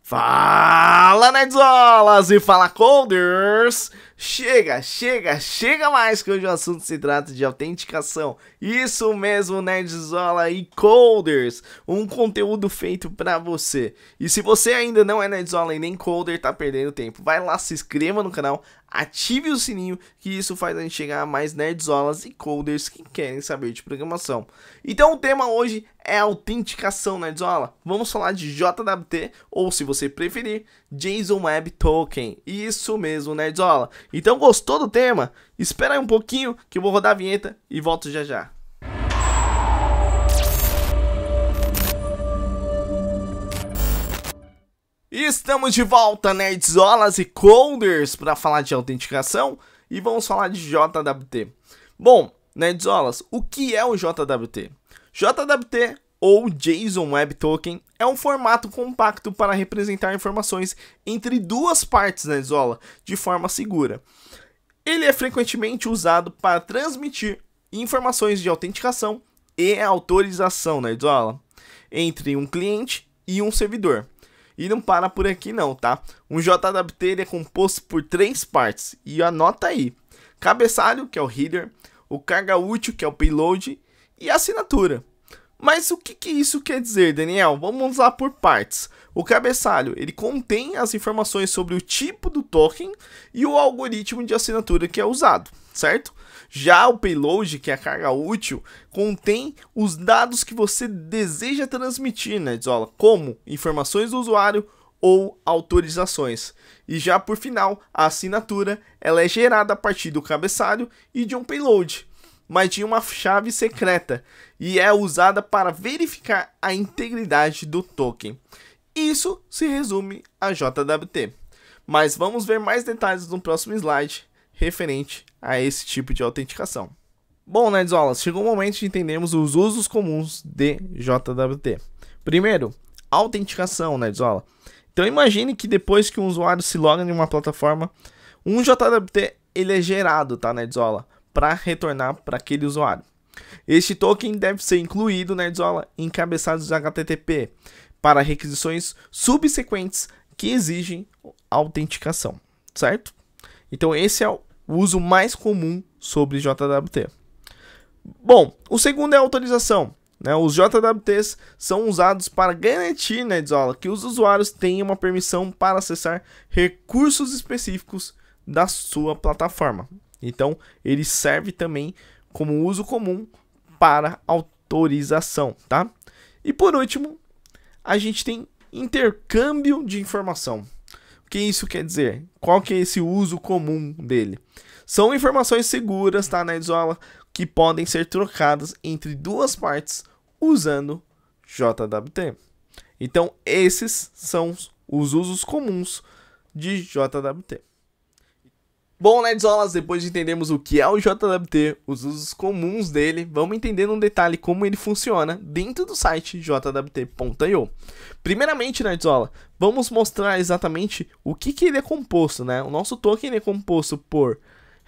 Fala, Nerdzolas e fala, Coders! Chega mais, que hoje o assunto se trata de autenticação. Isso mesmo, Nerdzola e Coders, um conteúdo feito pra você. E se você ainda não é Nerdzola e nem Coder, tá perdendo tempo. Vai lá, se inscreva no canal, ative o sininho, que isso faz a gente chegar a mais Nerdzolas e Coders que querem saber de programação. Então o tema hoje é autenticação, Nerdzola. Vamos falar de JWT, ou se você preferir, JSON Web Token. Isso mesmo, Nerdzola. Então gostou do tema? Espera aí um pouquinho que eu vou rodar a vinheta e volto já já. Estamos de volta, Nerdzolas e Coders, para falar de autenticação e vamos falar de JWT. Bom, Nerdzolas, o que é o JWT? JWT, ou JSON Web Token, é um formato compacto para representar informações entre duas partes, Nerdzola, de forma segura. Ele é frequentemente usado para transmitir informações de autenticação e autorização, Nerdzola, entre um cliente e um servidor. E não para por aqui não, tá? Um JWT ele é composto por três partes, e anota aí: cabeçalho, que é o header, o carga útil, que é o payload, e a assinatura. Mas o que isso quer dizer, Daniel? Vamos lá por partes. O cabeçalho, ele contém as informações sobre o tipo do token e o algoritmo de assinatura que é usado, certo? Já o payload, que é a carga útil, contém os dados que você deseja transmitir, né, Nerdzola, como informações do usuário ou autorizações. E já por final, a assinatura, ela é gerada a partir do cabeçalho e de um payload, mas de uma chave secreta, e é usada para verificar a integridade do token. Isso se resume a JWT. Mas vamos ver mais detalhes no próximo slide referente a esse tipo de autenticação. Bom, Nerdzolas, chegou o momento de entendermos os usos comuns de JWT. Primeiro, autenticação, Nerdzola. Então imagine que depois que um usuário se loga em uma plataforma, um JWT ele é gerado, tá, Nerdzola, para retornar para aquele usuário. Este token deve ser incluído, Nerdzola, em cabeçalhos HTTP para requisições subsequentes que exigem autenticação, certo? Então esse é o uso mais comum sobre JWT. Bom, o segundo é a autorização, né? Os JWTs são usados para garantir, Nerdzola, que os usuários tenham uma permissão para acessar recursos específicos da sua plataforma. Então ele serve também como uso comum para autorização, tá? E por último, a gente tem intercâmbio de informação. O que isso quer dizer? Qual que é esse uso comum dele? São informações seguras, tá, Nerdzola, que podem ser trocadas entre duas partes usando JWT. Então, esses são os usos comuns de JWT. Bom, Nerdzolas, depois de entendermos o que é o JWT, os usos comuns dele, vamos entender num detalhe como ele funciona dentro do site jwt.io. Primeiramente, Nerdzola, vamos mostrar exatamente o que ele é composto, né? O nosso token ele é composto por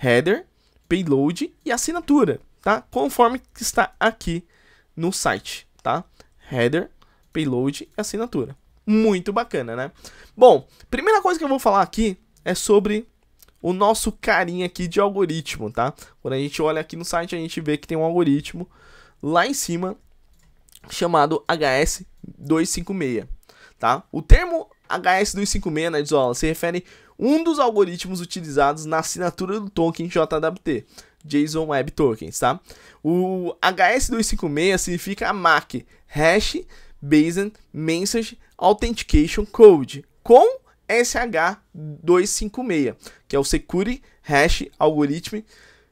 header, payload e assinatura, tá? Conforme está aqui no site, tá? Header, payload e assinatura. Muito bacana, né? Bom, primeira coisa que eu vou falar aqui é sobre o nosso carinha aqui de algoritmo, tá? Quando a gente olha aqui no site, a gente vê que tem um algoritmo lá em cima chamado HS256, tá? O termo HS256, Nerdzola, se refere a um dos algoritmos utilizados na assinatura do token JWT, JSON Web Tokens, tá? O HS256 significa MAC, Hash Based Message Authentication Code, com SH256, que é o Security Hash Algorithm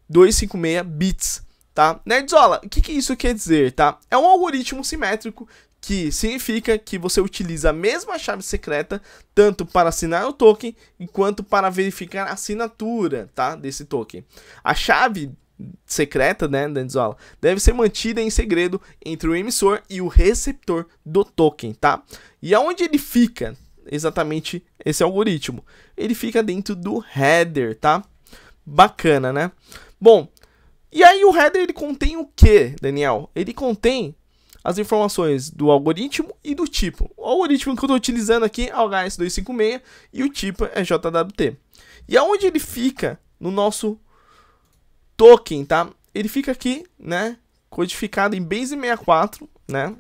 256 bits, tá? Nerdzola, o que isso quer dizer, tá? É um algoritmo simétrico que significa que você utiliza a mesma chave secreta tanto para assinar o token quanto para verificar a assinatura, tá, desse token. A chave secreta, né, Nerdzola, deve ser mantida em segredo entre o emissor e o receptor do token, tá? E aonde ele fica exatamente esse algoritmo? Ele fica dentro do header, tá? Bacana, né? Bom, e aí o header ele contém o que, Daniel? Ele contém as informações do algoritmo e do tipo. O algoritmo que eu estou utilizando aqui é o HS256 e o tipo é JWT. E aonde ele fica no nosso token, tá? Ele fica aqui, né, codificado em Base64, né?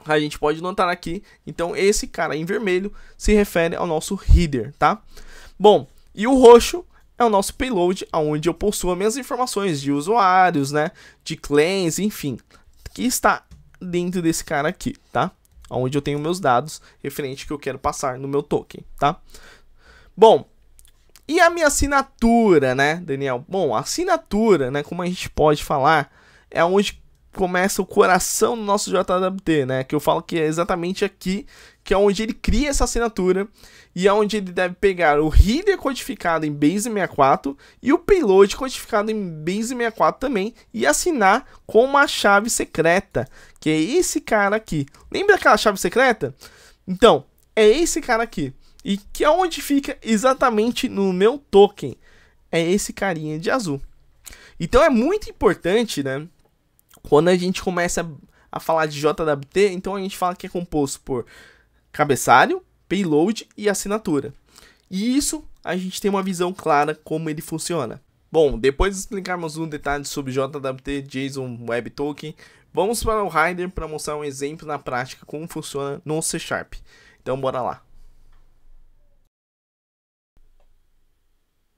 A gente pode notar aqui, então esse cara em vermelho se refere ao nosso header, tá? Bom, e o roxo é o nosso payload, onde eu possuo as minhas informações de usuários, né, de claims, enfim, que está dentro desse cara aqui, tá? Onde eu tenho meus dados referente que eu quero passar no meu token, tá? Bom, e a minha assinatura, né, Daniel? Bom, a assinatura, né, como a gente pode falar, é onde começa o coração do nosso JWT, né? Que eu falo que é exatamente aqui, que é onde ele cria essa assinatura e é onde ele deve pegar o header codificado em Base64 e o payload codificado em Base64 também e assinar com uma chave secreta, que é esse cara aqui. Lembra aquela chave secreta? Então, é esse cara aqui. E que é onde fica exatamente no meu token. É esse carinha de azul. Então é muito importante, né? Quando a gente começa a falar de JWT, então a gente fala que é composto por cabeçalho, payload e assinatura. E isso a gente tem uma visão clara como ele funciona. Bom, depois de explicarmos um detalhe sobre JWT, JSON Web Token, vamos para o Rider para mostrar um exemplo na prática como funciona no C#. Então bora lá.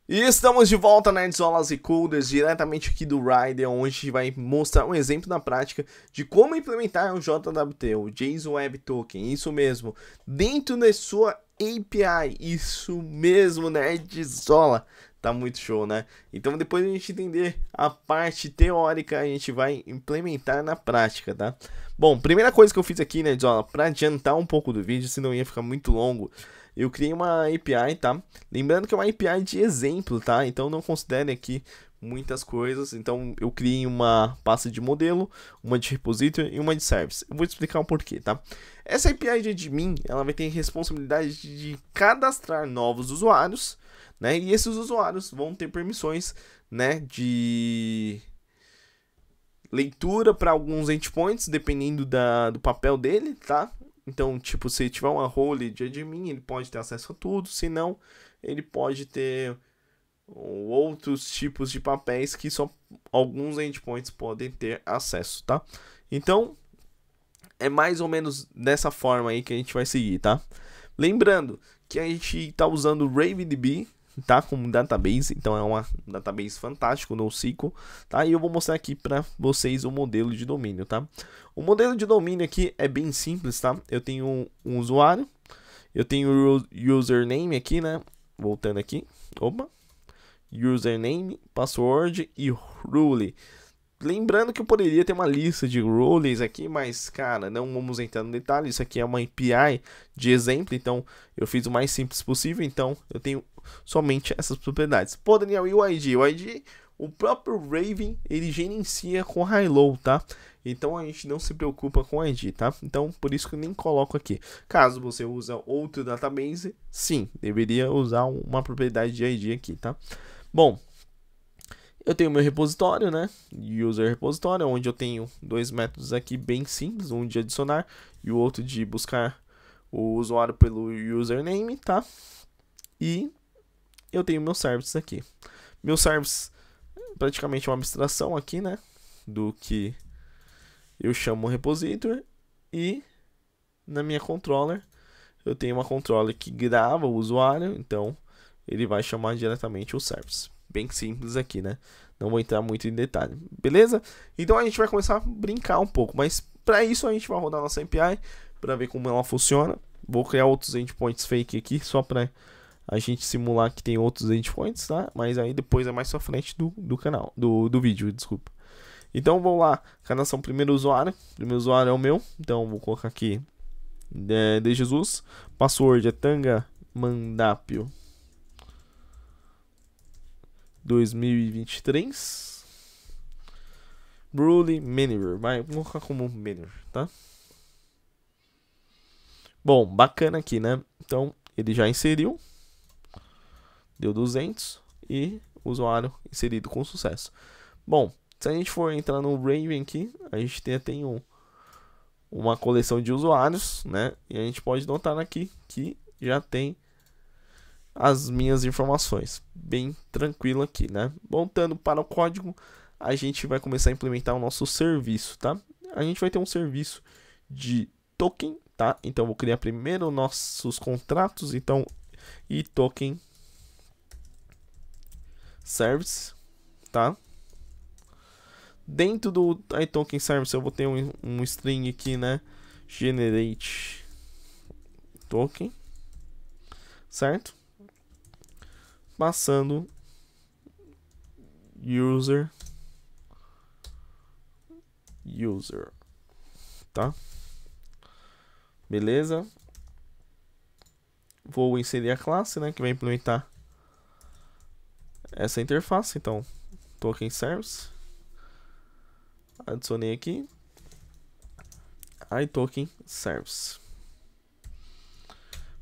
E estamos de volta, Nerdzolas e Coders, diretamente aqui do Rider, onde a gente vai mostrar um exemplo na prática de como implementar o JWT, o JSON Web Token, isso mesmo, dentro da sua API, isso mesmo, Nerdzola, tá muito show, né? Então depois de a gente entender a parte teórica, a gente vai implementar na prática, tá? Bom, primeira coisa que eu fiz aqui, Nerdzola, para adiantar um pouco do vídeo, senão ia ficar muito longo, eu criei uma API, tá? Lembrando que é uma API de exemplo, tá? Então não considere aqui muitas coisas. Então eu criei uma pasta de modelo, uma de repository e uma de service. Eu vou explicar o porquê, tá? Essa API de admin, ela vai ter responsabilidade de cadastrar novos usuários, né? E esses usuários vão ter permissões, né, de leitura para alguns endpoints, dependendo do papel dele, tá? Então, tipo, se tiver uma role de admin, ele pode ter acesso a tudo, se não, ele pode ter outros tipos de papéis que só alguns endpoints podem ter acesso, tá? Então, é mais ou menos dessa forma aí que a gente vai seguir, tá? Lembrando que a gente tá usando o RavenDB, tá, como database, então é uma database fantástico no NoSQL, tá? E eu vou mostrar aqui para vocês o modelo de domínio, tá? O modelo de domínio aqui é bem simples, tá? Eu tenho um usuário, eu tenho o username aqui, né? Voltando aqui, opa, username, password e rule. Lembrando que eu poderia ter uma lista de rules aqui, mas, cara, não vamos entrar no detalhe. Isso aqui é uma API de exemplo, então eu fiz o mais simples possível. Então, eu tenho somente essas propriedades. Pô, Daniel, e o ID? O ID, o próprio Raven, ele gerencia com high-low, tá? Então, a gente não se preocupa com o ID, tá? Então, por isso que eu nem coloco aqui. Caso você use outro database, sim, deveria usar uma propriedade de ID aqui, tá? Bom, eu tenho meu repositório, né? User repositório, onde eu tenho dois métodos aqui bem simples, um de adicionar e o outro de buscar o usuário pelo username, tá? E eu tenho meu service aqui. Meu service é praticamente uma abstração aqui, né? Do que eu chamo repository. E na minha controller, eu tenho uma controller que grava o usuário, então ele vai chamar diretamente o service. Bem simples aqui, né? Não vou entrar muito em detalhe, beleza? Então a gente vai começar a brincar um pouco, mas para isso a gente vai rodar nossa API para ver como ela funciona. Vou criar outros endpoints fake aqui só para a gente simular que tem outros endpoints, tá? Mas aí depois é mais pra frente do canal, do vídeo, desculpa. Então vamos lá, cadastrar o primeiro usuário. O primeiro usuário é o meu, então vou colocar aqui de Jesus. Password é Tanga Mandapio 2023. Brule Manager, vou colocar como Manager, tá? Bom, bacana aqui, né? Então, ele já inseriu. Deu 200 e usuário inserido com sucesso. Bom, se a gente for entrar no Raven aqui, a gente tem uma coleção de usuários, né? E a gente pode notar aqui que já tem as minhas informações. Bem tranquilo aqui, né? Voltando para o código, a gente vai começar a implementar o nosso serviço, tá? A gente vai ter um serviço de token, tá? Então eu vou criar primeiro nossos contratos, então e token service, tá? Dentro do iToken service eu vou ter um string aqui, né? Generate token, certo? Passando user, tá? Beleza? Vou inserir a classe, né? Que vai implementar essa interface. Então, token service. Adicionei aqui. iToken service.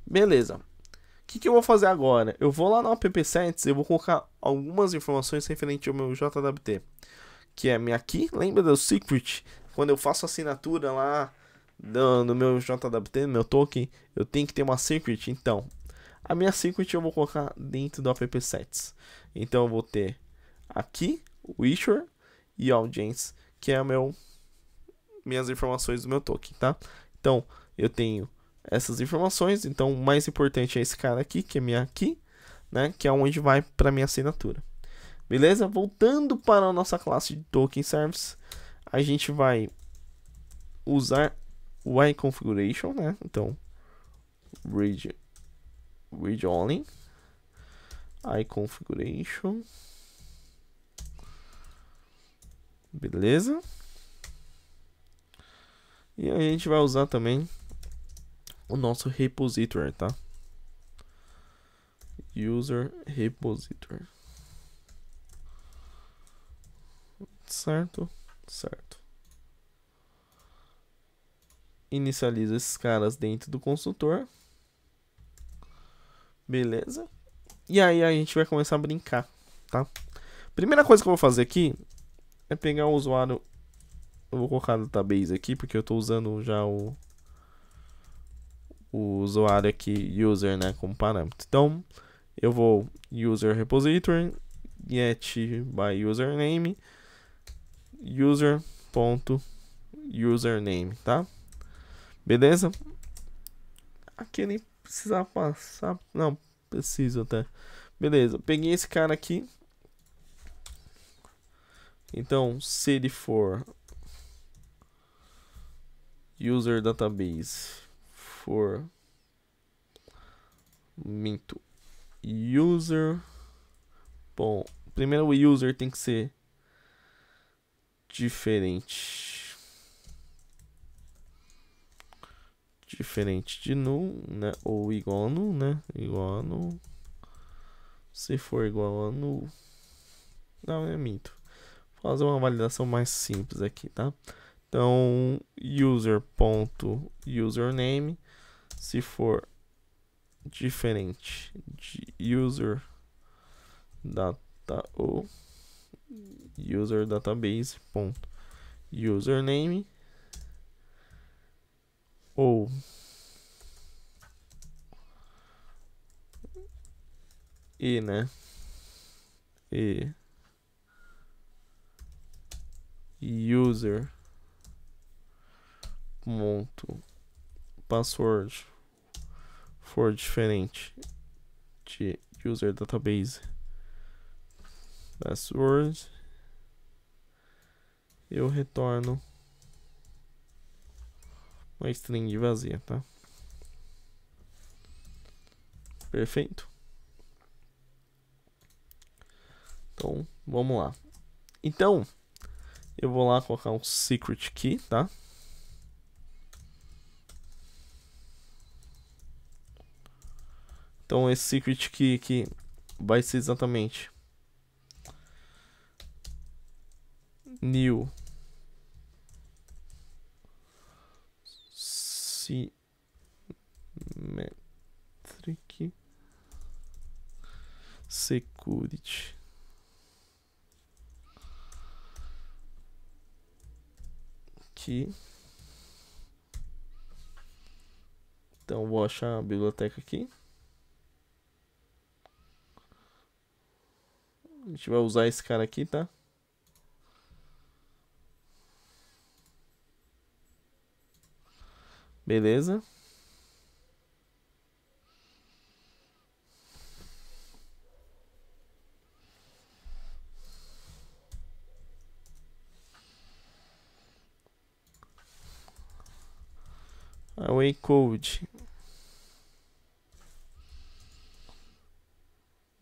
Beleza. O que eu vou fazer agora? Eu vou lá no app-sets e eu vou colocar algumas informações referente ao meu JWT. Que é minha key. Lembra do secret? Quando eu faço assinatura lá no meu JWT, no meu token, eu tenho que ter uma secret. Então, a minha secret eu vou colocar dentro do app-sets. Então, eu vou ter aqui o issuer e audience, que é minhas informações do meu token, tá? Então, eu tenho essas informações. Então, o mais importante é esse cara aqui, que é minha key, né? Que é onde vai para minha assinatura. Beleza? Voltando para a nossa classe de token service, a gente vai usar o iConfiguration, né? Então, read only, iConfiguration, beleza? E a gente vai usar também o nosso repository, tá? User repository. Certo? Certo. Inicializa esses caras dentro do construtor. Beleza? E aí a gente vai começar a brincar, tá? Primeira coisa que eu vou fazer aqui é pegar o usuário. Eu vou colocar o database aqui, porque eu estou usando já o usuário aqui, user, né, como parâmetro. Então, eu vou user repository, get by username, user.username, tá? Beleza? Aqui nem precisa passar, não, preciso até. Beleza, peguei esse cara aqui. Então, se ele for user database for minto user, bom, primeiro o user tem que ser diferente de null, né, ou igual a null, né, igual a null. Se for igual a null, não, é minto. Vou fazer uma validação mais simples aqui, tá? Então, user.username, se for diferente de user data ou user database ponto username ou né, e user ponto password for diferente de user database password, eu retorno uma string vazia, tá? Perfeito. Então, vamos lá. Então, eu vou lá colocar um secret key, tá? Então, esse secret key aqui vai ser exatamente new symmetric security. Aqui Então vou achar a biblioteca aqui. A gente vai usar esse cara aqui, tá? Beleza. Away code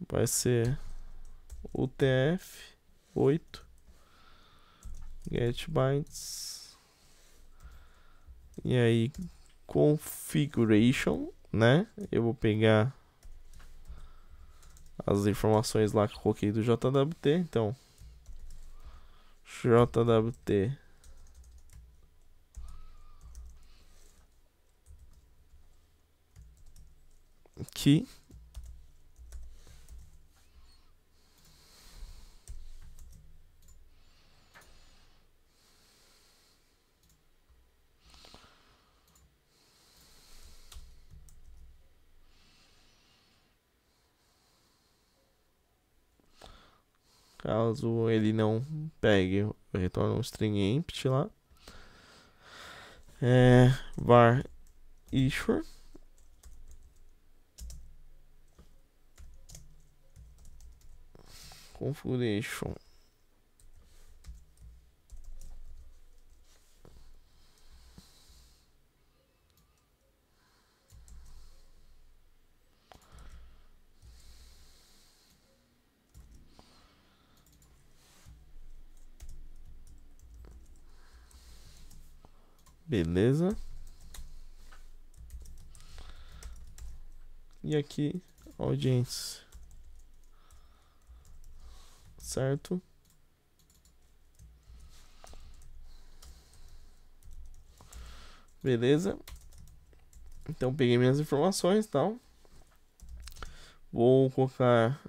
vai ser UTF-8 get bytes. E aí configuration, né? Eu vou pegar as informações lá que eu coloquei do JWT, então JWT aqui. Caso ele não pegue, eu retorno um string empty lá. Var issue configuration. Beleza. E aqui, audiência. Certo? Beleza. Então peguei minhas informações e tal. Vou colocar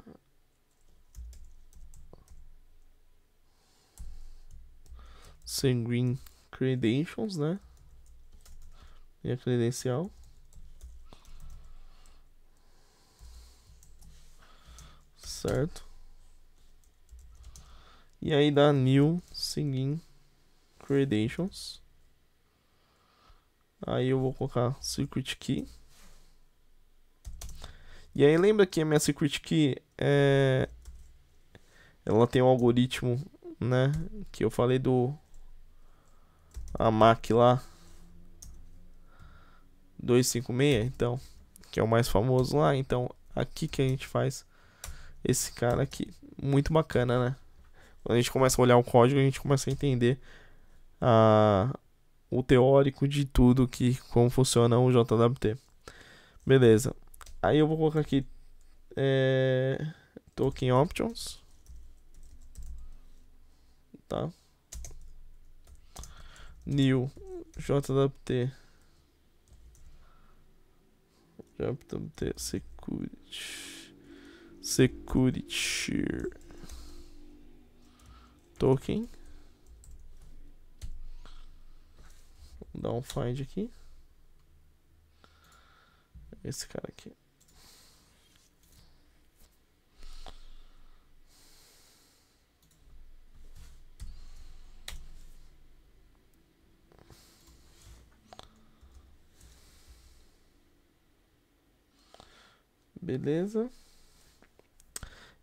Sanguine Credentials, né? Minha credencial. Certo. E aí dá New Sanguine Credentials. Aí eu vou colocar Secret Key. E aí lembra que a minha Secret Key ela tem um algoritmo, né? Que eu falei do AMAC lá 256, então, que é o mais famoso lá. Então, aqui que a gente faz esse cara aqui. Muito bacana, né? Quando a gente começa a olhar o código, a gente começa a entender o teórico de tudo, que como funciona o JWT. Beleza. Aí eu vou colocar aqui token options, tá? New JWT security token. Vou dar um find aqui. Esse cara aqui. Beleza.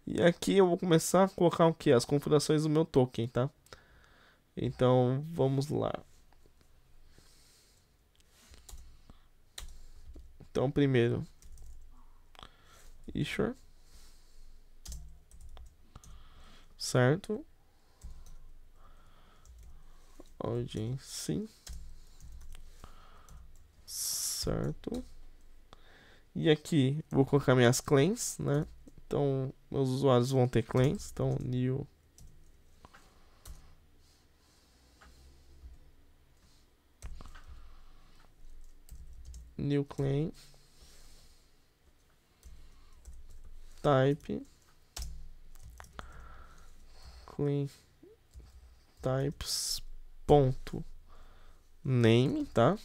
E aqui eu vou começar a colocar o que? As configurações do meu token, tá? Então vamos lá. Então primeiro issuer, certo? Audience, certo? E aqui vou colocar minhas claims, né? Então meus usuários vão ter claims. Então new claim type claim types ponto name, tá?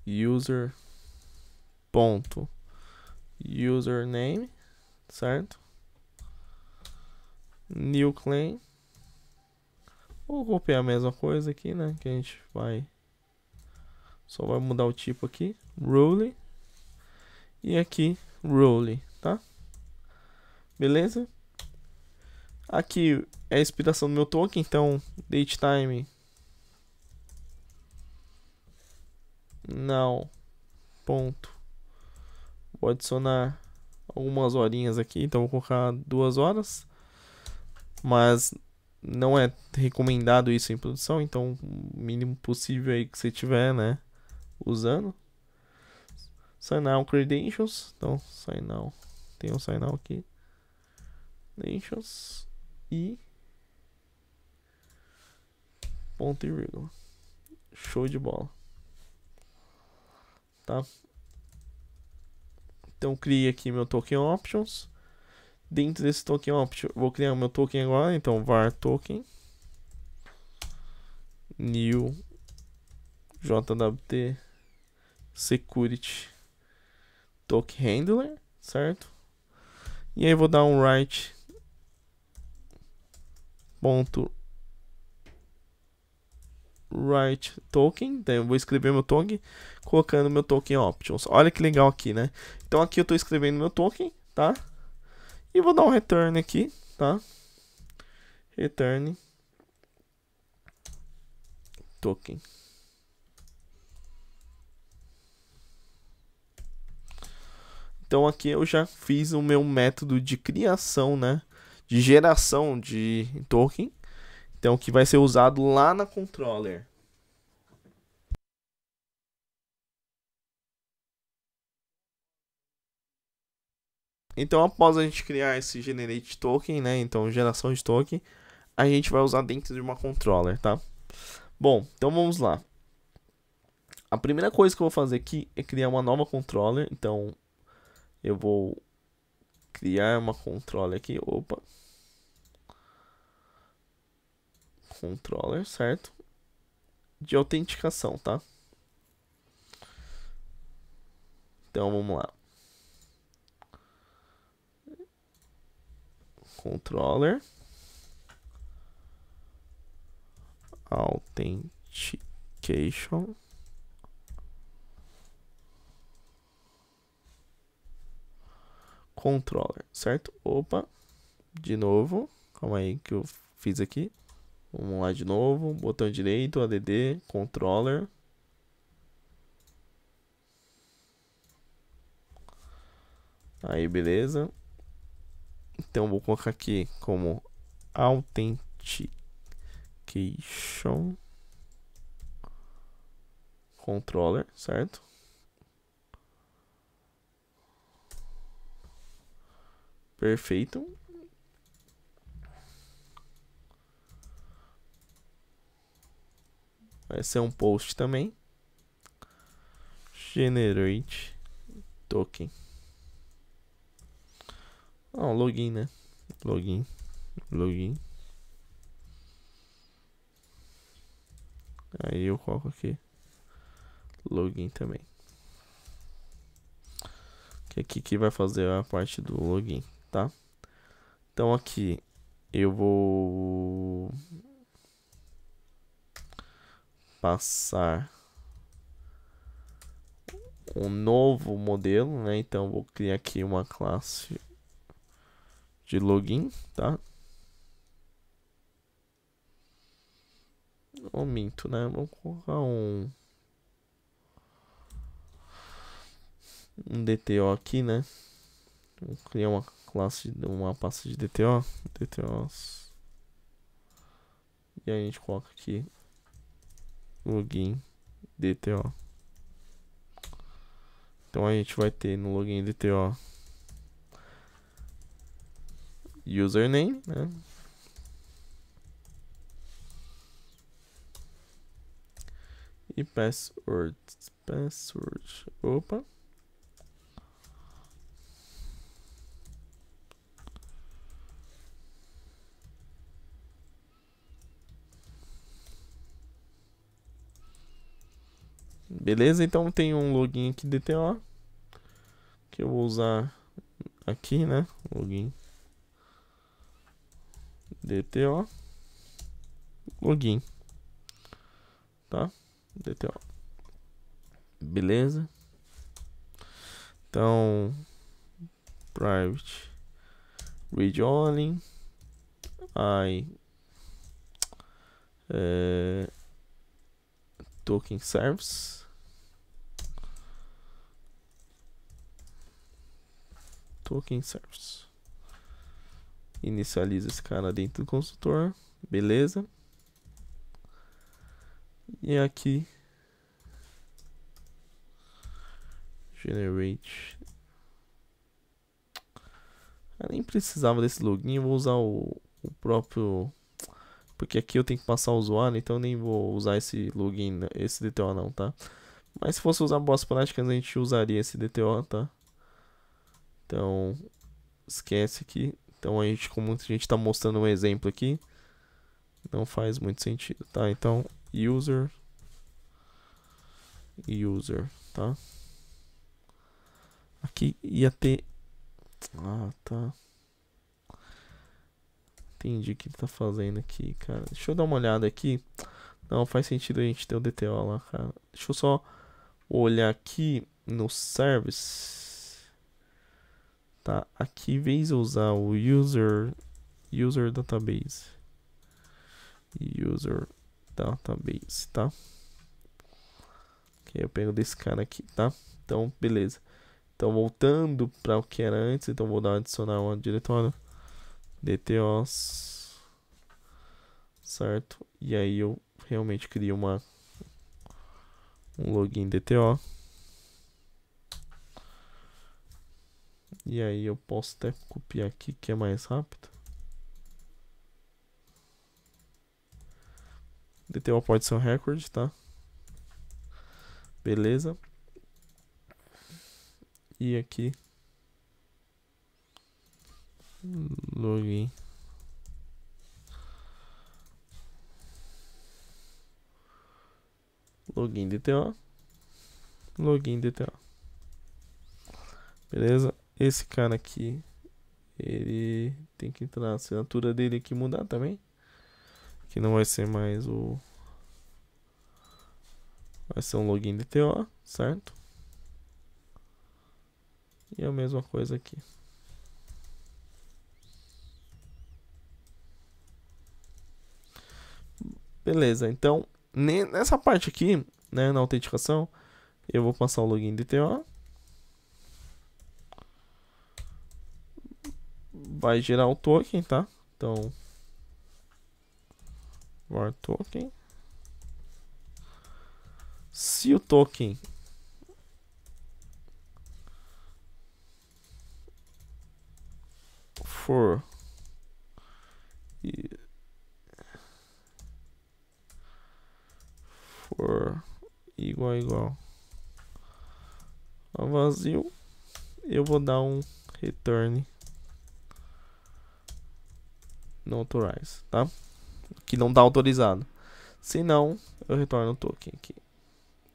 user ponto username, certo? New claim. Vou copiar a mesma coisa aqui, né? Que a gente vai só vai mudar o tipo aqui, role, e aqui role, tá? Beleza? Aqui é a expiração do meu token, então datetime now ponto. Vou adicionar algumas horinhas aqui, então vou colocar 2 horas, mas não é recomendado isso em produção, então o mínimo possível aí que você tiver, né, usando. Sign out credentials, então sign out, tem um sign out aqui, credentials e ponto e vírgula. Show de bola, tá? Então criei aqui meu token options. Dentro desse token option, vou criar o meu token agora, então var token new JWT security token handler, certo? E aí vou dar um write ponto write token, então eu vou escrever meu token colocando meu token options. Olha que legal aqui, né? Então aqui eu estou escrevendo meu token, tá? E vou dar um return aqui, tá? Return token. Então aqui eu já fiz o meu método de criação, né? De geração de token. Então que vai ser usado lá na controller. Então após a gente criar esse generate token, né? Então geração de token, a gente vai usar dentro de uma controller, tá? Bom, então vamos lá. A primeira coisa que eu vou fazer aqui é criar uma nova controller. Então eu vou criar uma controller aqui. Opa. Controller, certo? De autenticação, tá? Então vamos lá. Controller authentication controller, certo? Opa, de novo, calma aí que eu fiz aqui. Vamos lá de novo, botão direito, add, controller. Aí, beleza. Então vou colocar aqui como authentication controller, certo? Perfeito. Vai ser um post também. Generate token. Não, login, né? Login. Aí eu coloco aqui login também. Que aqui que vai fazer a parte do login, tá? Então aqui eu vou passar um novo modelo, né? Então vou criar aqui uma classe de login, tá? Ou minto, né? Vamos colocar um DTO aqui, né? Vou criar uma classe, uma pasta de DTOs. E aí a gente coloca aqui login DTO. Então a gente vai ter no login DTO username, né? E password. Opa. Beleza? Então tem um login aqui DTO que eu vou usar aqui, né? Login DTO login, tá? DTO. Beleza? Então private read only token service inicializa esse cara dentro do construtor, beleza? E aqui generate. Eu nem precisava desse login, eu vou usar o próprio, porque aqui eu tenho que passar o usuário, então eu nem vou usar esse login, esse DTO não, tá? Mas se fosse usar boas práticas, a gente usaria esse DTO, tá? Então, esquece aqui. Então, a gente, como a gente tá mostrando um exemplo aqui, não faz muito sentido, tá? Então, user, tá? Aqui ia ter... Ah, tá. Entendi o que ele tá fazendo aqui, cara. Deixa eu dar uma olhada aqui. Não, faz sentido a gente ter o DTO lá, cara. Deixa eu só olhar aqui no service. Tá, aqui em vez de usar o user database. User database, tá? Ok, eu pego desse cara aqui, tá? Então, beleza. Então, voltando para o que era antes, então vou dar adicionar uma diretório DTOs, certo? E aí eu realmente crio um login DTO. E aí eu posso até copiar aqui que é mais rápido. DTO pode ser um record, tá? Beleza. E aqui login DTO, login DTO. Beleza? Esse cara aqui, ele tem que entrar a assinatura dele aqui, mudar também, que não vai ser mais o, vai ser um login DTO, certo? E a mesma coisa aqui. Beleza, então nessa parte aqui, né, na autenticação, eu vou passar o login DTO. Vai gerar o token, tá? Então, var token. Se o token for igual a vazio, eu vou dar um return não authorize, tá? Que não tá autorizado. Se não, eu retorno o token aqui,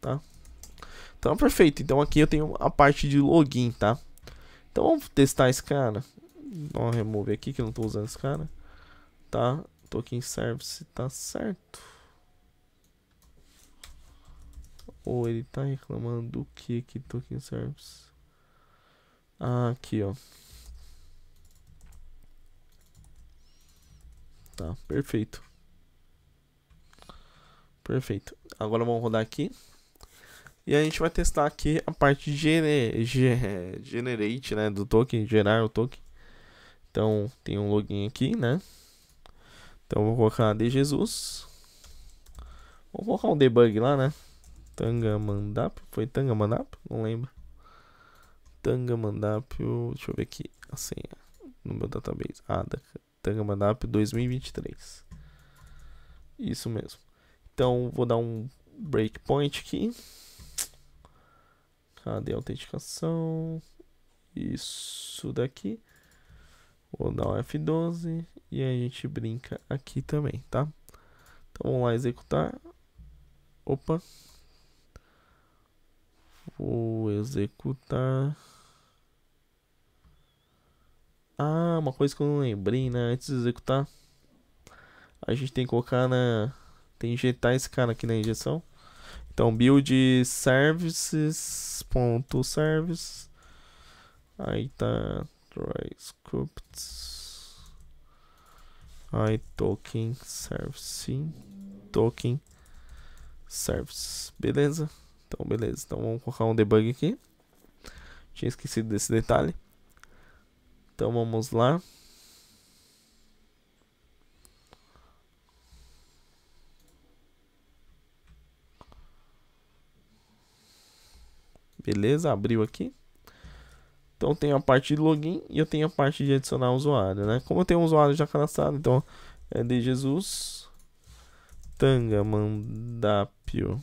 tá? Então, perfeito. Então, aqui eu tenho a parte de login, tá? Então, vamos testar esse cara. Vou remover aqui que eu não tô usando esse cara, tá? Token service tá certo. Ou ele tá reclamando do que aqui, token service? Ah, aqui, ó. Tá, perfeito. Perfeito. Agora vamos rodar aqui. E a gente vai testar aqui a parte de generate, né, do token, gerar o token. Então, tem um login aqui, né? Então, eu vou colocar de Jesus. Vou colocar um debug lá, né? Tangamandap. Foi Tangamandap? Não lembro. Tangamandap. Deixa eu ver aqui a senha no meu database. Ah, Tangamandap 2023. Isso mesmo. Então, vou dar um breakpoint aqui. Cadê a autenticação? Isso daqui. Vou dar um F12 e a gente brinca aqui também, tá? Então vamos lá executar. Opa. Vou executar. Ah, uma coisa que eu não lembrei, né? Antes de executar, a gente tem que colocar na. Tem que injetar esse cara aqui na injeção. Então, build services.service. Aí tá. Try scripts. Aí token service. Token service. Beleza? Então, beleza. Então, vamos colocar um debug aqui. Tinha esquecido desse detalhe. Então, vamos lá. Beleza, abriu aqui. Então tem a parte de login e eu tenho a parte de adicionar usuário, né? Como eu tenho um usuário já cadastrado, então é de Jesus Tangamandapio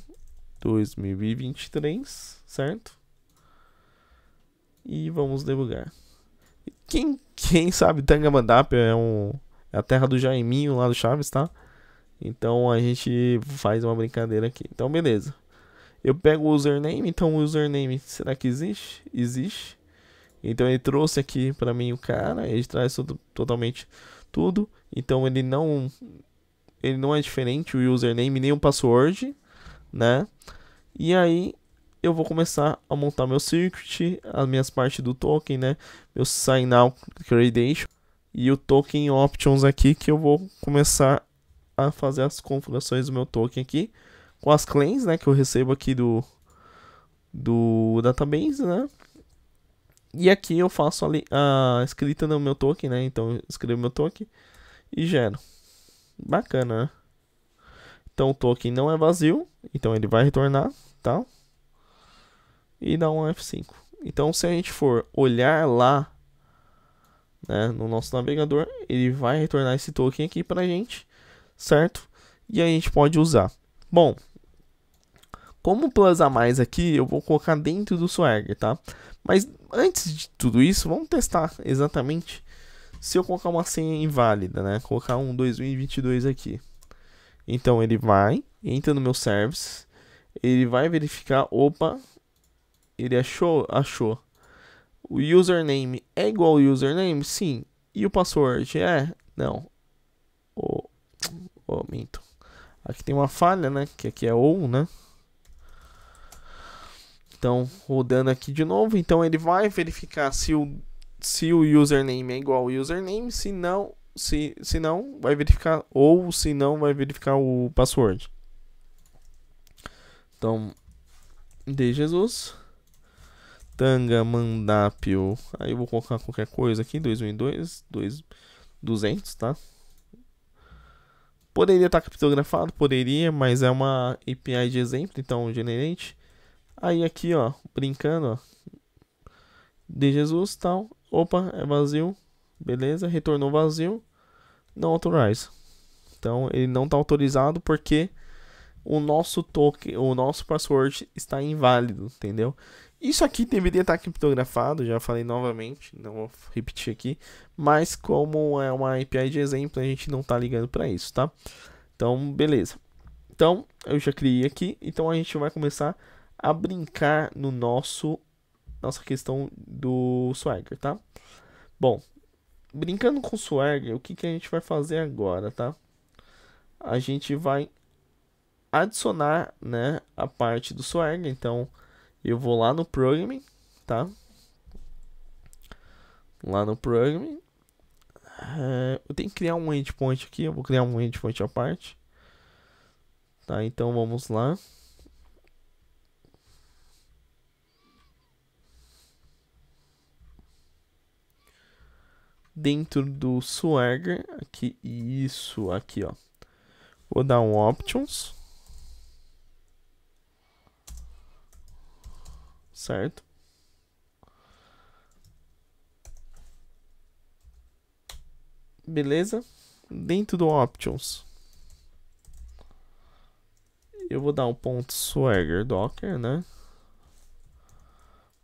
2023, certo? E vamos debugar. Quem sabe Tangamandapio é a terra do Jaiminho lá do Chaves, tá? Então a gente faz uma brincadeira aqui. Então beleza. Eu pego o username, então o username, será que existe? Existe. Então ele trouxe aqui para mim o cara, ele traz totalmente tudo. Então ele não é diferente o username nem o password, né? E aí eu vou começar a montar meu circuit, as minhas partes do token, né? Meu sign out credential e o token options aqui que eu vou começar a fazer as configurações do meu token aqui com as claims, né, que eu recebo aqui do database, né? E aqui eu faço ali a escrita no meu token, né? Então eu escrevo meu token e gero. Bacana, né? Então o token não é vazio, então ele vai retornar, tá? E dá um F5. Então se a gente for olhar lá, né, no nosso navegador, ele vai retornar esse token aqui pra gente, certo? E a gente pode usar. Bom, como plus a mais aqui, eu vou colocar dentro do Swagger, tá? Mas antes de tudo isso, vamos testar exatamente se eu colocar uma senha inválida, né? Colocar um 2022 aqui. Então ele vai, entra no meu service, ele vai verificar, opa, ele achou. O username é igual ao username? Sim. E o password é? Não. Minto. Aqui tem uma falha, né? Que aqui é ou, né? Então, rodando aqui de novo. Então, ele vai verificar se o username é igual ao username. Se não, vai verificar. Ou se não, vai verificar o password. Então, de Jesus. Tangamandapio. Aí eu vou colocar qualquer coisa aqui. 2002. 200, tá? Poderia estar criptografado? Poderia, mas é uma API de exemplo. Então, generate. Aí aqui, ó, brincando, ó, de Jesus, tal, opa, é vazio, beleza, retornou vazio, não authorize. Então, ele não está autorizado porque o nosso token, o nosso password está inválido, entendeu? Isso aqui deveria estar criptografado, já falei novamente, não vou repetir aqui, mas como é uma API de exemplo, a gente não está ligando para isso, tá? Então, beleza. Então, eu já criei aqui, então a gente vai começar a brincar no nossa questão do Swagger, tá? Bom, brincando com o Swagger, o que a gente vai fazer agora, tá? A gente vai adicionar, né, a parte do Swagger. Então, eu vou lá no Programming, tá? Lá no Programming. Eu tenho que criar um endpoint aqui. Eu vou criar um endpoint à parte. Tá, então vamos lá. Dentro do Swagger, aqui, isso, aqui, ó. Vou dar um Options. Certo? Beleza? Dentro do Options, eu vou dar um ponto Swagger Docker, né?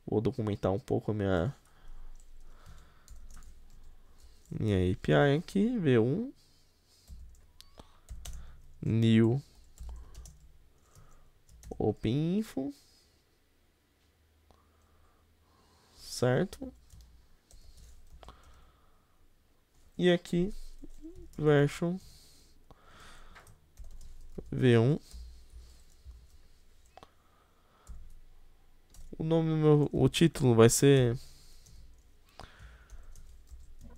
Vou documentar um pouco a minha API aqui, V1 new OpenInfo. certo? E aqui, version v1. O nome do o título vai ser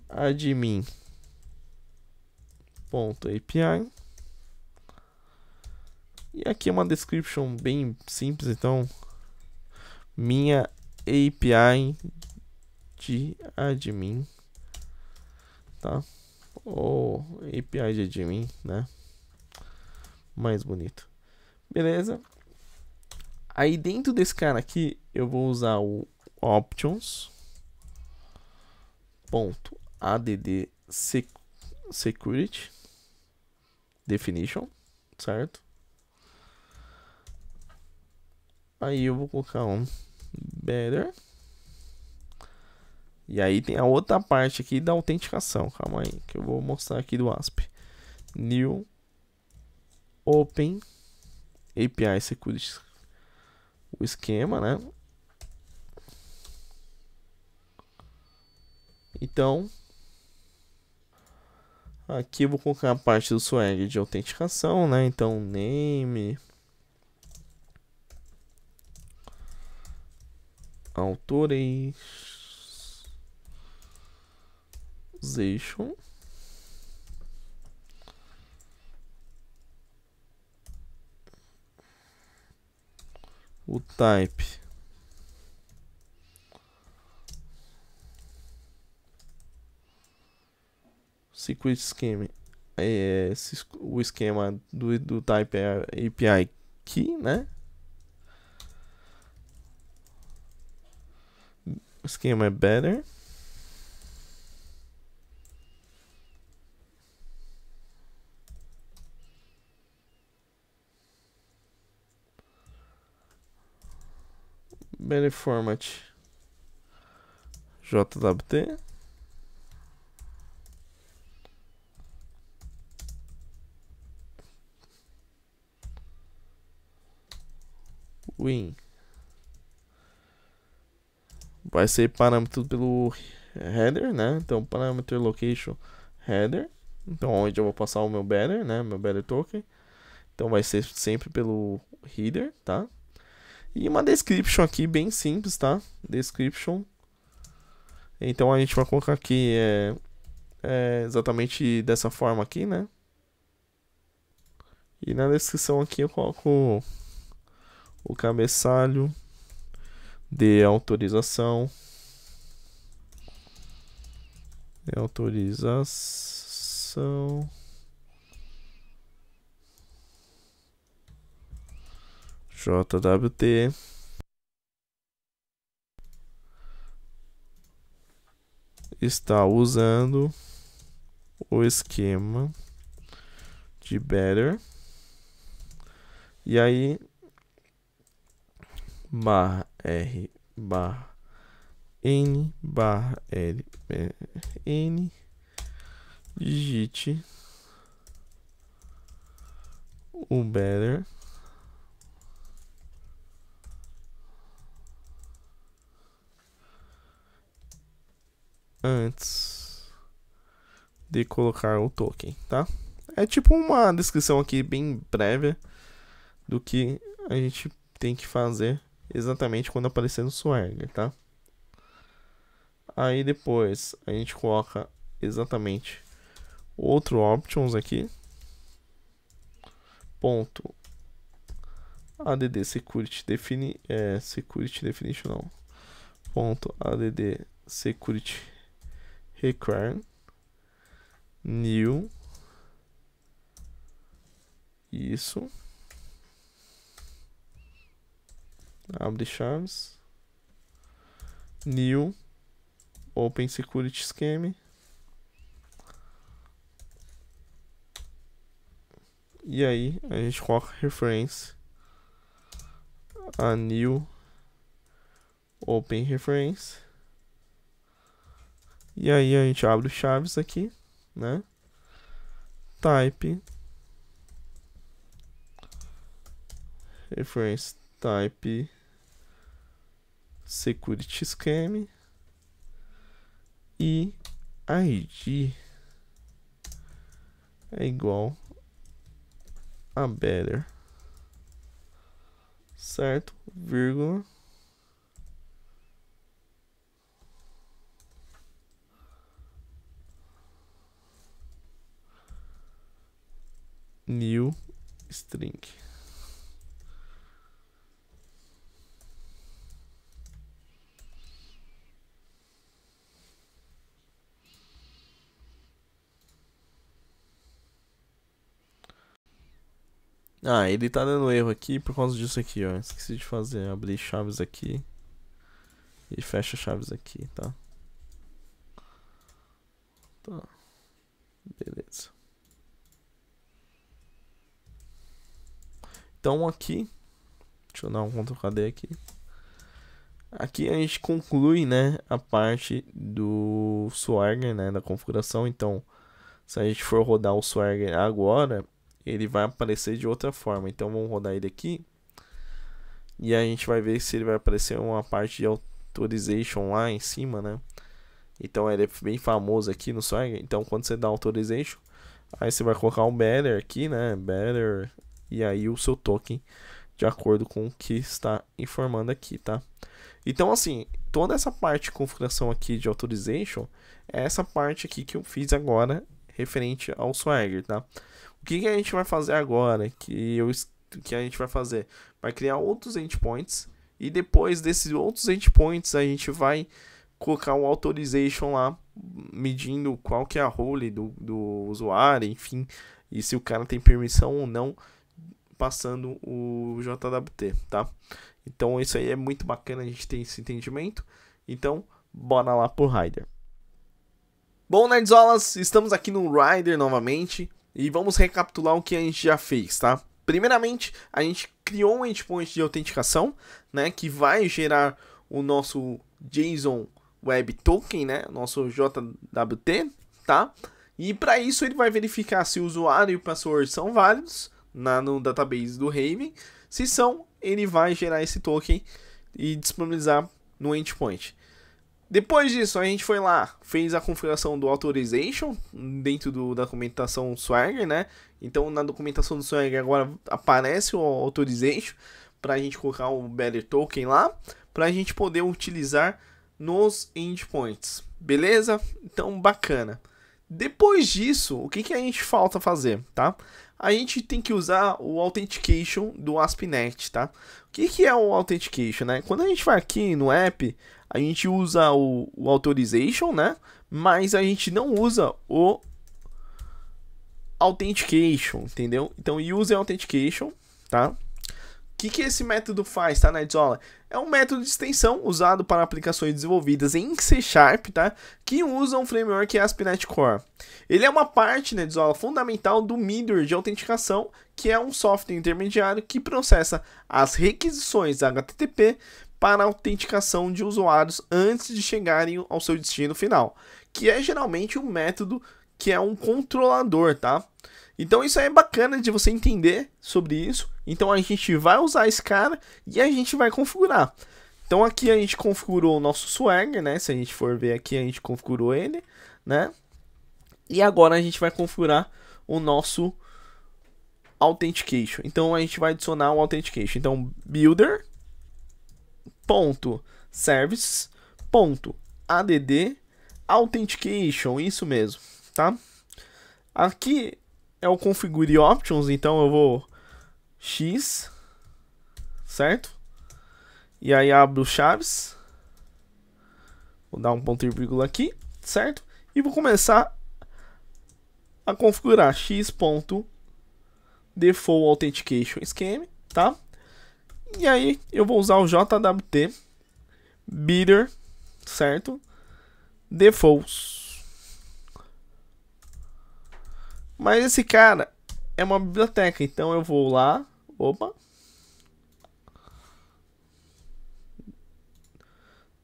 admin.api. E aqui é uma description bem simples, então minha API de admin, tá? Ou API de admin, né? Mais bonito. Beleza? Aí dentro desse cara aqui eu vou usar o options.add security definition, certo? Aí eu vou colocar um better. E aí tem a outra parte aqui da autenticação. Calma aí, que eu vou mostrar aqui do ASP. New Open API Security. O esquema, né? Então, aqui eu vou colocar a parte do swag de autenticação, né? Então, name, authorization, o type, security scheme, o esquema do type é API key, né? O esquema é better. Better format JWT. Win. Vai ser parâmetro pelo header, né? Então, parâmetro location header. Então, onde eu vou passar o meu better, né? Meu better token. Então, vai ser sempre pelo header, tá? E uma description aqui bem simples, tá? Description. Então, a gente vai colocar aqui exatamente dessa forma aqui, né? E na descrição aqui eu coloco o cabeçalho de autorização. Autorização. JWT. Está usando o esquema de better. E aí barra R barra N barra L N, digite o better antes de colocar o token, tá? É tipo uma descrição aqui bem prévia do que a gente tem que fazer exatamente quando aparecer no Swagger, tá? Aí depois a gente coloca exatamente outro options aqui, ponto add security security definition não, ponto add security require new, isso, abre chaves, new open security scheme. E aí a gente coloca reference a new open reference. E aí a gente abre chaves aqui, né? Type reference type security scheme. e ID é igual a better, certo? Vírgula. New string. Ah, ele tá dando erro aqui por causa disso aqui, ó. Esqueci de fazer, abrir chaves aqui e fecha chaves aqui, tá? Tá. Beleza. Então aqui, deixa eu dar um Ctrl+KD aqui. Aqui a gente conclui, né, a parte do Swagger, né, da configuração. Então, se a gente for rodar o Swagger agora, ele vai aparecer de outra forma. Então, vamos rodar ele aqui. E a gente vai ver se ele vai aparecer uma parte de Authorization lá em cima, né. Então, ele é bem famoso aqui no Swagger. Então, quando você dá Authorization, aí você vai colocar um Better aqui, né, Better, e aí o seu token de acordo com o que está informando aqui, tá? Então, assim, toda essa parte de configuração aqui de Authorization é essa parte aqui que eu fiz agora referente ao Swagger, tá? O que a gente vai fazer agora? Que a gente vai fazer? Vai criar outros endpoints e depois desses outros endpoints a gente vai colocar um Authorization lá, medindo qual que é a role do usuário, enfim, e se o cara tem permissão ou não, passando o JWT, tá? Então isso aí é muito bacana a gente ter esse entendimento. Então, bora lá pro Rider. Bom, nerdzolas, estamos aqui no Rider novamente e vamos recapitular o que a gente já fez, tá? Primeiramente, a gente criou um endpoint de autenticação, né, que vai gerar o nosso JSON Web Token, né, nosso JWT, tá? E para isso ele vai verificar se o usuário e o password são válidos no database do Raven. Se são, ele vai gerar esse token e disponibilizar no endpoint. Depois disso, a gente foi lá, fez a configuração do Authorization dentro da documentação Swagger, né? Então, na documentação do Swagger agora aparece o Authorization para a gente colocar o Better Token lá, para a gente poder utilizar nos endpoints. Beleza? Então, bacana. Depois disso, o que a gente falta fazer, tá? A gente tem que usar o Authentication do ASP.NET, tá? O que é o Authentication, né? Quando a gente vai aqui no app, a gente usa o Authorization, né? Mas a gente não usa o Authentication, entendeu? Então, use Authentication, tá? O que esse método faz, tá, nerdzola? É um método de extensão usado para aplicações desenvolvidas em C#, tá? Que usa um framework ASP.NET Core. Ele é uma parte, nerdzola, fundamental do middleware de autenticação, que é um software intermediário que processa as requisições HTTP para a autenticação de usuários antes de chegarem ao seu destino final, que é geralmente um método que é um controlador, tá? Então isso aí é bacana de você entender sobre isso. Então a gente vai usar esse cara e a gente vai configurar. Então aqui a gente configurou o nosso Swagger, né? Se a gente for ver aqui, a gente configurou ele, né? E agora a gente vai configurar o nosso Authentication. Então a gente vai adicionar o Authentication. Então builder.service.add Authentication, isso mesmo, tá? Aqui é o configure options, então eu vou X, certo? E aí abro chaves, vou dar um ponto e vírgula aqui, certo? E vou começar a configurar x.default authentication scheme, tá? E aí eu vou usar o JWT bidder, certo? Defaults. Mas esse cara é uma biblioteca, então eu vou lá, opa,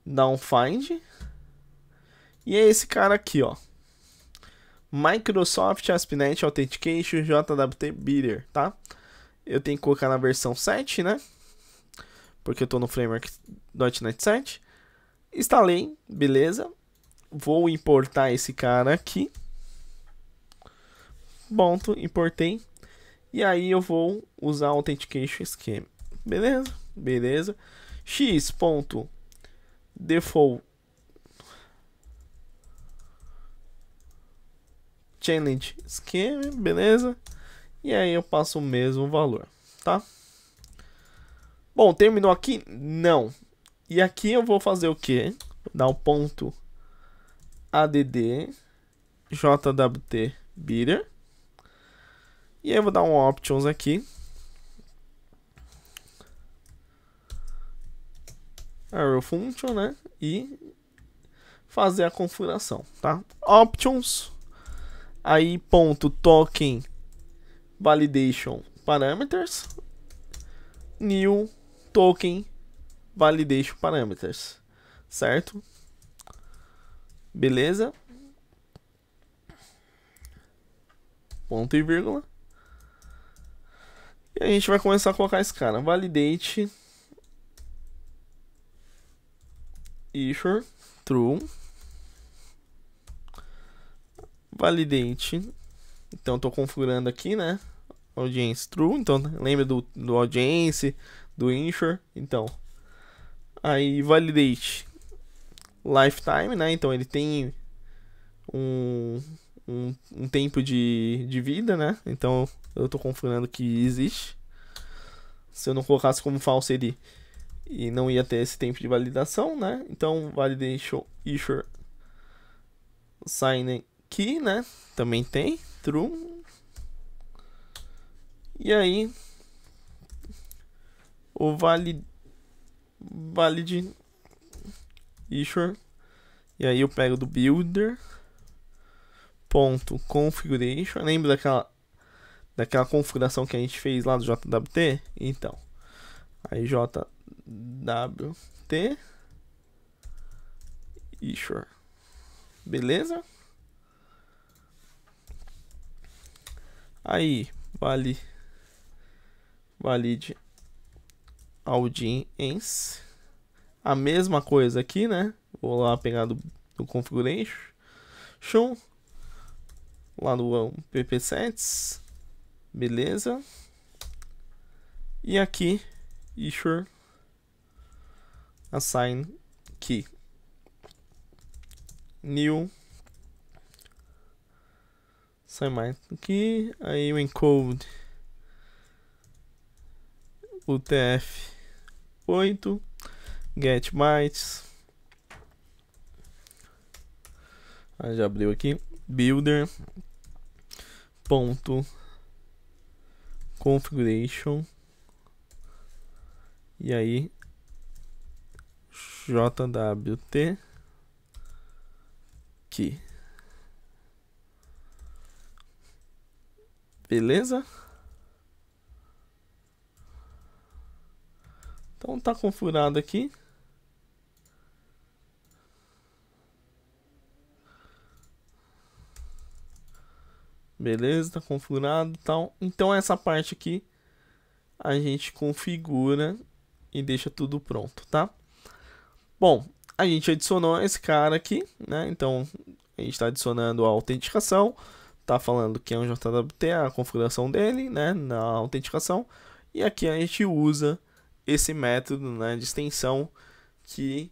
dar um find, e é esse cara aqui, ó, Microsoft ASP.NET Authentication JWT Bidder, tá? Eu tenho que colocar na versão 7, né? Porque eu tô no framework .NET 7. Instalei, beleza. vou importar esse cara aqui. Ponto, importei. E aí eu vou usar o Authentication Scheme. Beleza? Beleza. X.default Challenge Scheme, beleza? E aí eu passo o mesmo valor, tá? Bom, terminou aqui? Não. E aqui eu vou fazer o quê? Dar o ponto add jwt bidder. E aí eu vou dar um options aqui. Arrow function, né? E fazer a configuração, tá? Options. Aí ponto token validation parameters. New token validation parameters, certo? Beleza? Ponto e vírgula. E a gente vai começar a colocar esse cara. Validate issue true. Validate. Então estou configurando aqui, né? Audience true. Então lembra do audience, do issue. Então aí validate lifetime, né? Então ele tem um tempo de vida, né? Então eu tô configurando que existe. Se eu não colocasse como false ele e não ia ter esse tempo de validação, né? Então validation issue sign key, né? Também tem true. E aí o valid issue. E aí eu pego do builder ponto configuration. Lembra daquela configuração que a gente fez lá do JWT? Então, aí JWT issue. Beleza? Aí valid audience. A mesma coisa aqui, né? Vou lá pegar do configuration lá no ppsets, beleza? E aqui issue assign key new assign key, aí o encode UTF-8 get bytes. Aí já abriu aqui builder ponto configuration e aí JWT key. Beleza? Então tá configurado aqui. Beleza, tá configurado e tal. Então essa parte aqui a gente configura e deixa tudo pronto, tá? Bom, a gente adicionou esse cara aqui, né? Então a gente está adicionando a autenticação. Tá falando que é um JWT, a configuração dele, né? Na autenticação. E aqui a gente usa esse método, né, de extensão que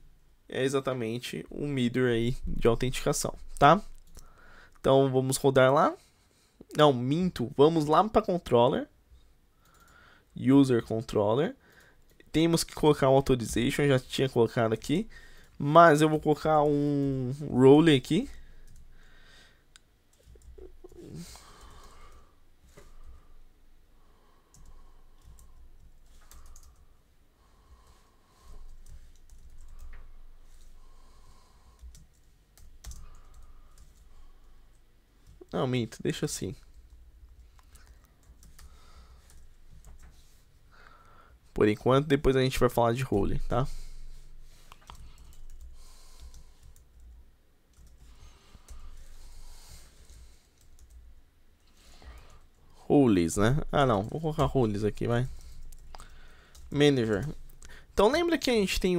é exatamente um middleware aí de autenticação, tá? Então vamos rodar lá. Não, minto. Vamos lá para controller. User controller. Temos que colocar um authorization. Já tinha colocado aqui. Mas eu vou colocar um role aqui. Não, minto. Deixa assim. Por enquanto, depois a gente vai falar de role, tá? Roles, né? Ah, não. Vou colocar roles aqui, vai. Manager. Então, lembra que a gente tem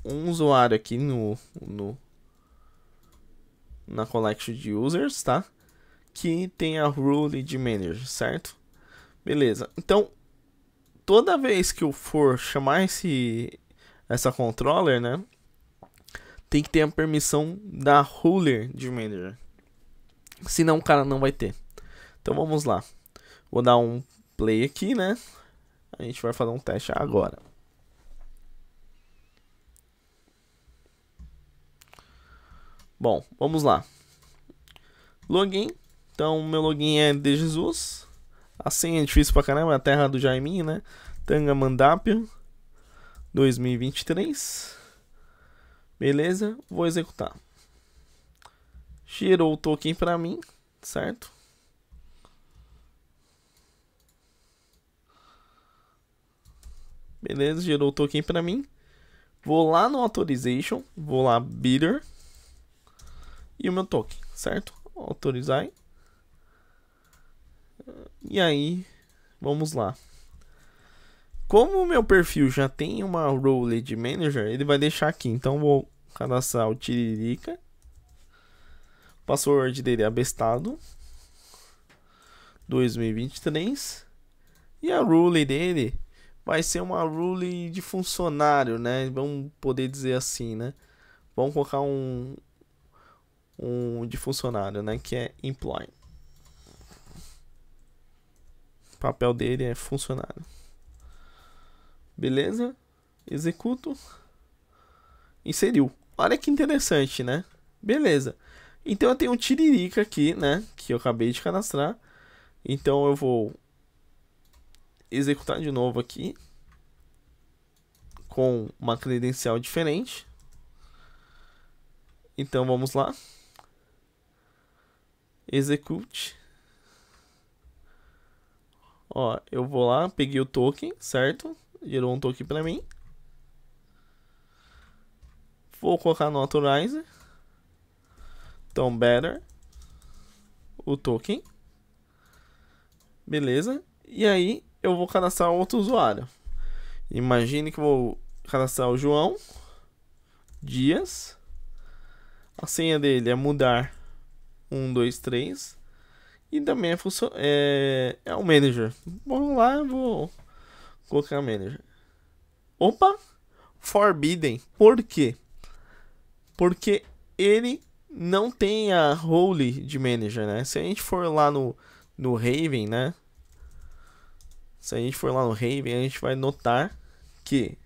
um usuário aqui na collection de users, tá? Que tem a rule de manager, certo? Beleza. Então, toda vez que eu for chamar essa controller, né? Tem que ter a permissão da ruler de manager. Senão o cara não vai ter. Então vamos lá. Vou dar um play aqui, né? A gente vai fazer um teste agora. Bom, vamos lá. Login. Então, meu login é de Jesus. A senha é difícil pra caramba, é a terra do Jaiminho, né? Tangamandapio 2023. Beleza, vou executar. Gerou o token pra mim, certo? Beleza, gerou o token pra mim. Vou lá no Authorization, vou lá Bidder. E o meu token, certo? Autorizar. E aí, vamos lá. Como o meu perfil já tem uma role de manager, ele vai deixar aqui. Então vou cadastrar o Tiririca. O password dele é abestado 2023. E a rule dele vai ser uma rule de funcionário, né? Vamos poder dizer assim, né? Vamos colocar um de funcionário, né? Que é employee. O papel dele é funcionário. Beleza? Executo. Inseriu. Olha que interessante, né? Beleza. Então eu tenho um Tiririca aqui, né? Que eu acabei de cadastrar. Então eu vou executar de novo aqui. Com uma credencial diferente. Então vamos lá. Execute. Ó, eu vou lá, peguei o token, certo? Gerou um token pra mim. Vou colocar no Authorizer. Então, better. O token. Beleza. E aí, eu vou cadastrar outro usuário. Imagine que eu vou cadastrar o João Dias. A senha dele é mudar 123. E também é o manager. Vamos lá, vou colocar manager. Opa! Forbidden. Por quê? Porque ele não tem a role de manager, né? Se a gente for lá no Raven, né? Se a gente for lá no Raven, a gente vai notar que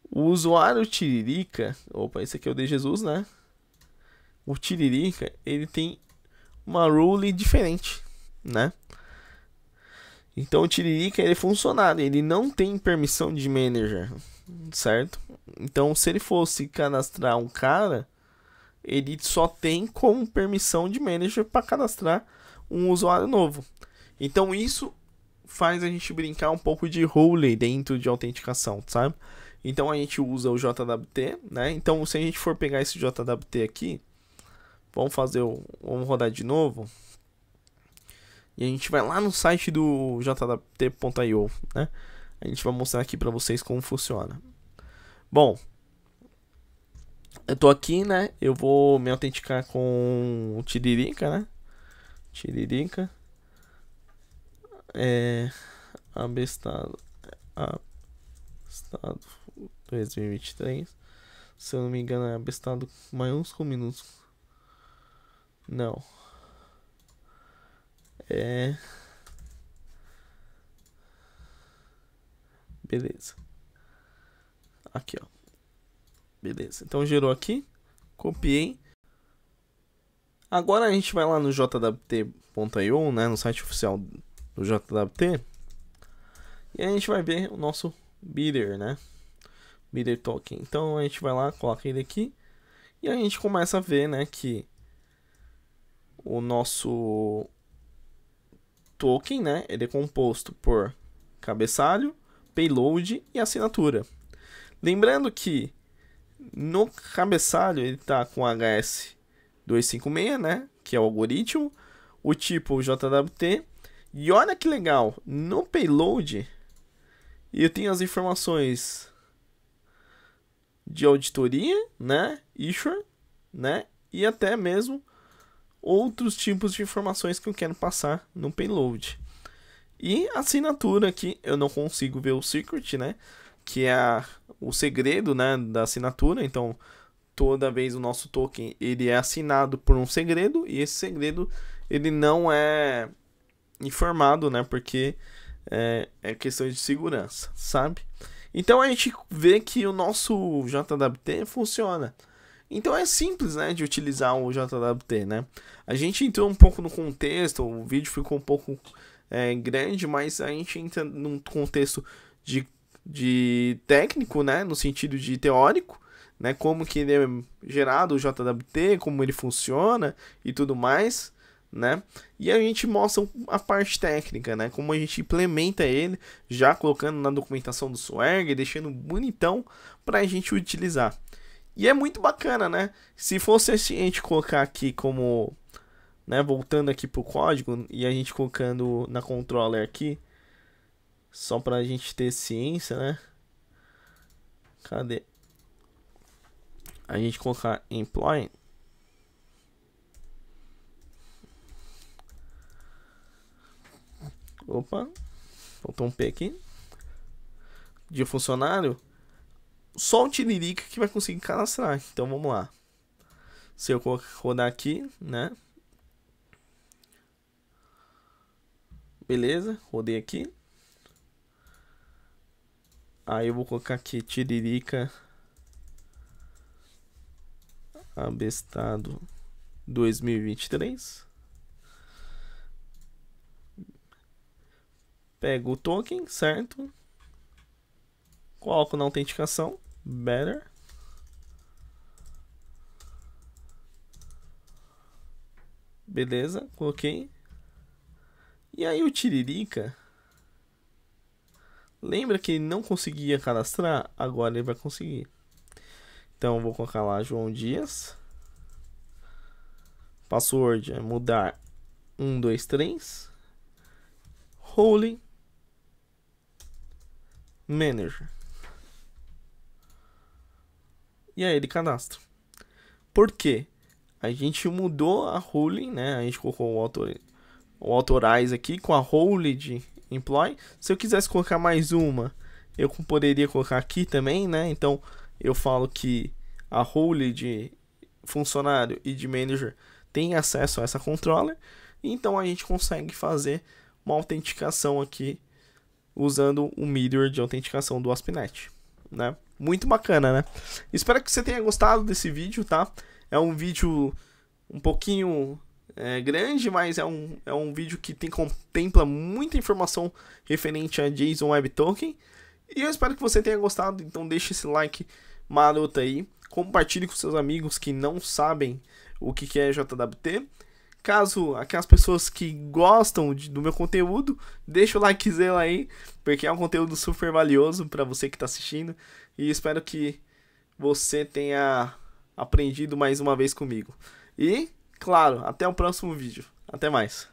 o usuário Tiririca... Opa, esse aqui é o de Jesus, né? O Tiririca, ele tem uma rule diferente, né? Então o Tiririca, ele é funcionário, ele não tem permissão de manager, certo? Então se ele fosse cadastrar um cara, ele só tem como permissão de manager para cadastrar um usuário novo. Então isso faz a gente brincar um pouco de role dentro de autenticação, sabe? Então a gente usa o JWT, né? Então se a gente for pegar esse JWT aqui, vamos rodar de novo. E a gente vai lá no site do jwt.io, né? A gente vai mostrar aqui para vocês como funciona. Bom, eu tô aqui, né? Eu vou me autenticar com o Tiririca, né? Tiririca. Abestado 2023. Se eu não me engano, é abestado maiúsculo. Não. Beleza. Aqui, ó. Beleza. Então gerou aqui. Copiei. Agora a gente vai lá no jwt.io, né? No site oficial do JWT. E a gente vai ver o nosso bidder, né? Bidder token. Então a gente vai lá, coloca ele aqui. E a gente começa a ver, né? Que o nosso token, né? Ele é composto por cabeçalho, payload e assinatura. Lembrando que no cabeçalho ele está com HS256, né? Que é o algoritmo. O tipo JWT. E olha que legal, no payload eu tenho as informações de auditoria, né, issuer, né, e até mesmo outros tipos de informações que eu quero passar no payload. E assinatura aqui, eu não consigo ver o secret, né, que é o segredo, né, da assinatura. Então, toda vez o nosso token ele é assinado por um segredo, e esse segredo ele não é informado, né, porque é questão de segurança, sabe? Então a gente vê que o nosso JWT funciona. Então é simples, né, de utilizar o JWT, né? A gente entrou um pouco no contexto, o vídeo ficou um pouco grande, mas a gente entra num contexto de técnico, né, no sentido de teórico, né, como que ele é gerado o JWT, como ele funciona e tudo mais, né? E a gente mostra a parte técnica, né, como a gente implementa ele, já colocando na documentação do Swagger, deixando bonitão para a gente utilizar. E é muito bacana, né? Se fosse a gente colocar aqui como, né, voltando aqui pro código e a gente colocando na controller aqui, só pra gente ter ciência, né? Cadê? A gente colocar employee. Opa, faltou um P aqui. De funcionário. Só o Tiririca que vai conseguir cadastrar. Então vamos lá. Se eu rodar aqui, né? Beleza, rodei aqui. Aí eu vou colocar aqui Tiririca Abestado 2023. Pego o token, certo? Coloco na autenticação. Better. Beleza, coloquei. E aí o Tiririca, lembra que ele não conseguia cadastrar? Agora ele vai conseguir. Então eu vou colocar lá João Dias. Password é mudar 123. Role Manager. E aí ele cadastra. Por quê? A gente mudou a role, né? A gente colocou o authorize aqui com a role de employee. Se eu quisesse colocar mais uma, eu poderia colocar aqui também, né? Então eu falo que a role de funcionário e de manager tem acesso a essa controller. Então a gente consegue fazer uma autenticação aqui usando o middleware de autenticação do ASP.NET, né? Muito bacana, né? Espero que você tenha gostado desse vídeo, tá? É um vídeo um pouquinho grande, mas é um vídeo que contempla muita informação referente a JSON Web Token. E eu espero que você tenha gostado, então deixe esse like maroto aí. Compartilhe com seus amigos que não sabem o que é JWT. Caso aquelas pessoas que gostam do meu conteúdo, deixa o likezão aí, porque é um conteúdo super valioso para você que está assistindo. E espero que você tenha aprendido mais uma vez comigo. E, claro, até o próximo vídeo. Até mais.